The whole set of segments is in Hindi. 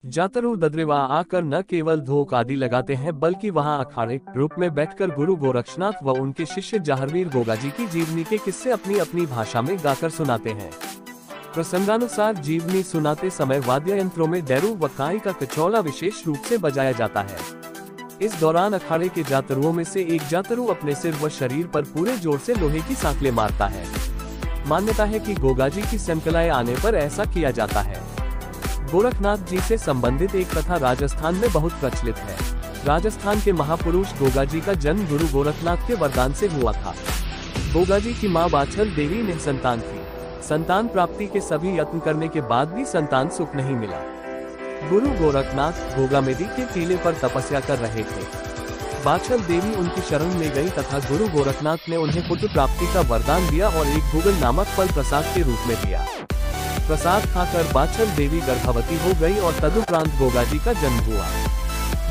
जातरू दद्रेवा आकर न केवल धोख आदि लगाते हैं बल्कि वहां अखाड़े रूप में बैठकर गुरु गोरक्षनाथ व उनके शिष्य जहारवीर गोगाजी की जीवनी के किस्से अपनी अपनी भाषा में गाकर सुनाते हैं। प्रसंगानुसार जीवनी सुनाते समय वाद्य यंत्रों में डैरू व काई का कचौला विशेष रूप से बजाया जाता है। इस दौरान अखाड़े के जातरुओं में से एक जातरू अपने सिर व शरीर पर पूरे जोर से लोहे की सांकलें मारता है। मान्यता है कि गोगाजी की संकलाएं आने पर ऐसा किया जाता है। गोरखनाथ जी से संबंधित एक कथा राजस्थान में बहुत प्रचलित है। राजस्थान के महापुरुष गोगाजी का जन्म गुरु गोरखनाथ के वरदान से हुआ था। गोगाजी की मां बाछल देवी निसंतान थी। संतान प्राप्ति के सभी यत्न करने के बाद भी संतान सुख नहीं मिला। गुरु गोरखनाथ गोगामेदी के टीले पर तपस्या कर रहे थे। बाछल देवी उनकी शरण में गई तथा गुरु गोरखनाथ ने उन्हें पुत्र प्राप्ति का वरदान दिया और एक गुगल नामक फल प्रसाद के रूप में दिया। प्रसाद खाकर बाछल देवी गर्भवती हो गई और तदुपरांत गोगाजी का जन्म हुआ।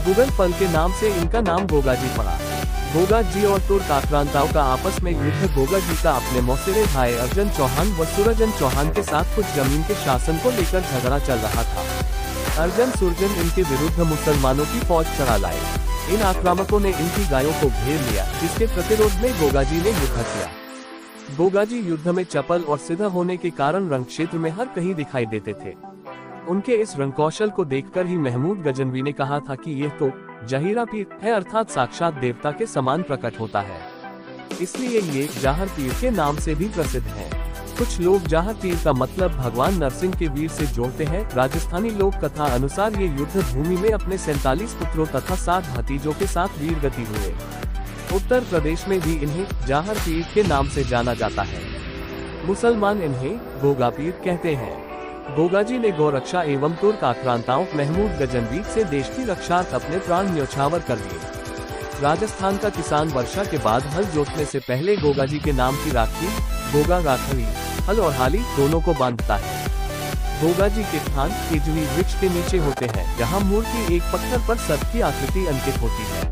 गुगल फल के नाम से इनका नाम गोगाजी पड़ा। गोगाजी और तुर्क आक्रांताओं का आपस में युद्ध गोगाजी का अपने मौसेरे भाई अर्जन चौहान व सुरजन चौहान के साथ कुछ जमीन के शासन को लेकर झगड़ा चल रहा था। अर्जन सुरजन इनके विरुद्ध मुसलमानों की फौज चढ़ा लाए। इन आक्रामकों ने इनकी गायों को घेर लिया, जिसके प्रतिरोध में गोगाजी ने युद्ध किया। गोगाजी युद्ध में चपल और सीधा होने के कारण रण क्षेत्र में हर कहीं दिखाई देते थे। उनके इस रण कौशल को देखकर ही महमूद गजनवी ने कहा था कि यह तो जहीरा पीर है, अर्थात साक्षात देवता के समान प्रकट होता है। इसलिए ये जाहर पीर के नाम से भी प्रसिद्ध है। कुछ लोग जाहर पीर का मतलब भगवान नरसिंह के वीर से जोड़ते हैं। राजस्थानी लोक कथा अनुसार ये युद्ध भूमि में अपने 47 पुत्रों तथा 7 भतीजों के साथ वीर गति हुए। उत्तर प्रदेश में भी इन्हें जाहर पीर के नाम से जाना जाता है। मुसलमान इन्हें गोगा पीर कहते हैं। गोगाजी ने गौरक्षा एवं तुर्क आक्रांताओं महमूद गजनवी से देश की रक्षार्थ अपने प्राण न्यौछावर कर दिए। राजस्थान का किसान वर्षा के बाद हल जोतने से पहले गोगाजी के नाम की राखी गोगा राखवी हल और हाली दोनों को बांधता है। गोगाजी के स्थान केजवी वृक्ष के नीचे होते हैं, जहां मूर्ति एक पत्थर पर सर्प की आकृति अंकित होती है।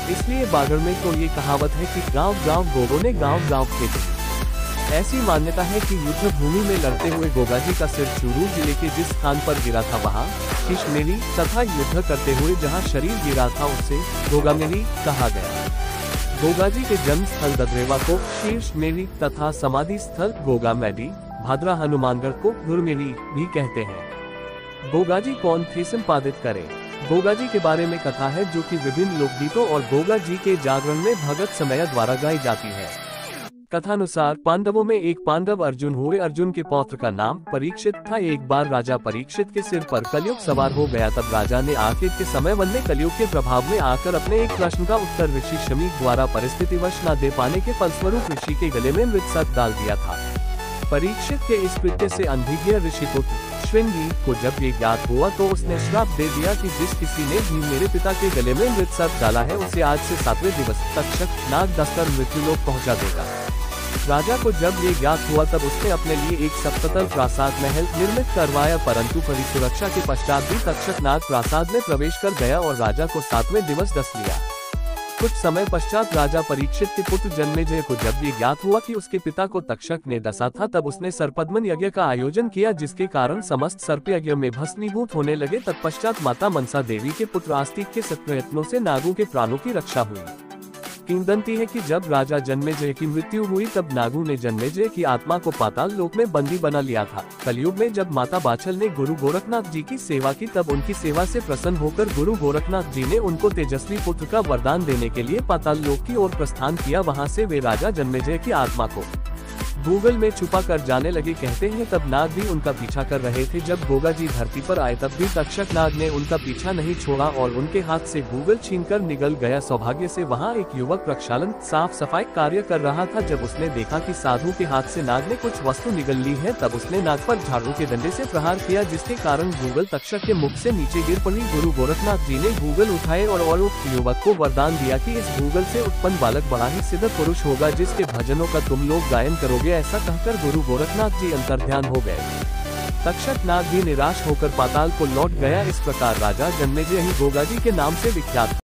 इसलिए बागड़ में तो ये कहावत है कि गांव गांव गोगों ने गांव गांव खेती। ऐसी मान्यता है कि युद्ध भूमि में लड़ते हुए गोगाजी का सिर चूरू जिले के जिस स्थान पर गिरा था वहां शीशमेरी तथा युद्ध करते हुए जहां शरीर गिरा था उसे गोगामेरी कहा गया। गोगाजी के जन्म स्थल दद्रेवा को शीर्षमेरी तथा समाधि स्थल गोगामेडी भादरा हनुमानगढ़ को गुरमेरी भी कहते हैं। गोगाजी कौन थे संपादित करे। गोगाजी के बारे में कथा है जो कि विभिन्न लोकगीतों और गोगाजी के जागरण में भगत समया द्वारा गाई जाती है। कथानुसार पांडवों में एक पांडव अर्जुन हुए। अर्जुन के पौत्र का नाम परीक्षित था। एक बार राजा परीक्षित के सिर पर कलयुग सवार हो गया। तब राजा ने आखिर के समय वन्य कलयुग के प्रभाव में आकर अपने एक प्रश्न का उत्तर ऋषि शमीक द्वारा परिस्थितिवश न दे पाने के फलस्वरूप ऋषि के गले में मृत सर्प डाल दिया था। परीक्षित के इस कृत्य से अनभिज्ञ ऋषि पुत्र श्रृंगी को जब ये ज्ञात हुआ तो उसने श्राप दे दिया कि जिस किसी ने भी मेरे पिता के गले में मृत सर्प डाला है उसे आज से 7वें दिवस तक्षक नाग दस्तर मृत्युलोक पहुंचा देगा। राजा को जब ये ज्ञात हुआ तब उसने अपने लिए एक सप्ततल प्रासाद महल निर्मित करवाया, परंतु कड़ी सुरक्षा के पश्चात भी तक्षक नाग प्रासाद में प्रवेश कर गया और राजा को 7वें दिवस डस लिया। कुछ समय पश्चात राजा परीक्षित के पुत्र जन्मेजय को जब ये ज्ञात हुआ कि उसके पिता को तक्षक ने डसा था तब उसने सर्पदमन यज्ञ का आयोजन किया, जिसके कारण समस्त सर्प यज्ञ में भस्मीभूत होने लगे। तत्पश्चात माता मनसा देवी के पुत्र आस्तिक के सत्प्रयत्नों से नागों के प्राणों की रक्षा हुई। किंवदंती है कि जब राजा जन्मेजय की मृत्यु हुई तब नागों ने जन्मेजय की आत्मा को पाताल लोक में बंदी बना लिया था। कलयुग में जब माता बाछल ने गुरु गोरखनाथ जी की सेवा की तब उनकी सेवा से प्रसन्न होकर गुरु गोरखनाथ जी ने उनको तेजस्वी पुत्र का वरदान देने के लिए पाताल लोक की ओर प्रस्थान किया। वहां से वे राजा जन्मेजय की आत्मा को गूगल में छुपा कर जाने लगे। कहते हैं तब नाग भी उनका पीछा कर रहे थे। जब गोगाजी धरती पर आए तब भी तक्षक नाग ने उनका पीछा नहीं छोड़ा और उनके हाथ से गूगल छीनकर निगल गया। सौभाग्य से वहां एक युवक प्रक्षालन साफ सफाई कार्य कर रहा था। जब उसने देखा कि साधु के हाथ से नाग ने कुछ वस्तु निगल ली है तब उसने नाग पर झाड़ू के डंडे से प्रहार किया, जिसके कारण गूगल तक्षक के मुख से नीचे गिर पड़ी। गुरु गोरखनाथ जी ने गूगल उठाए और उक्त युवक को वरदान दिया कि इस गूगल से उत्पन्न बालक बड़ा ही सिद्ध पुरुष होगा, जिसके भजनों का तुम लोग गायन करोगे। ऐसा कहकर गुरु गोरखनाथ जी अंतर्ध्यान हो गए। तक्षक नाग भी निराश होकर पाताल को लौट गया। इस प्रकार राजा जन्मेजय ही गोगाजी के नाम से विख्यात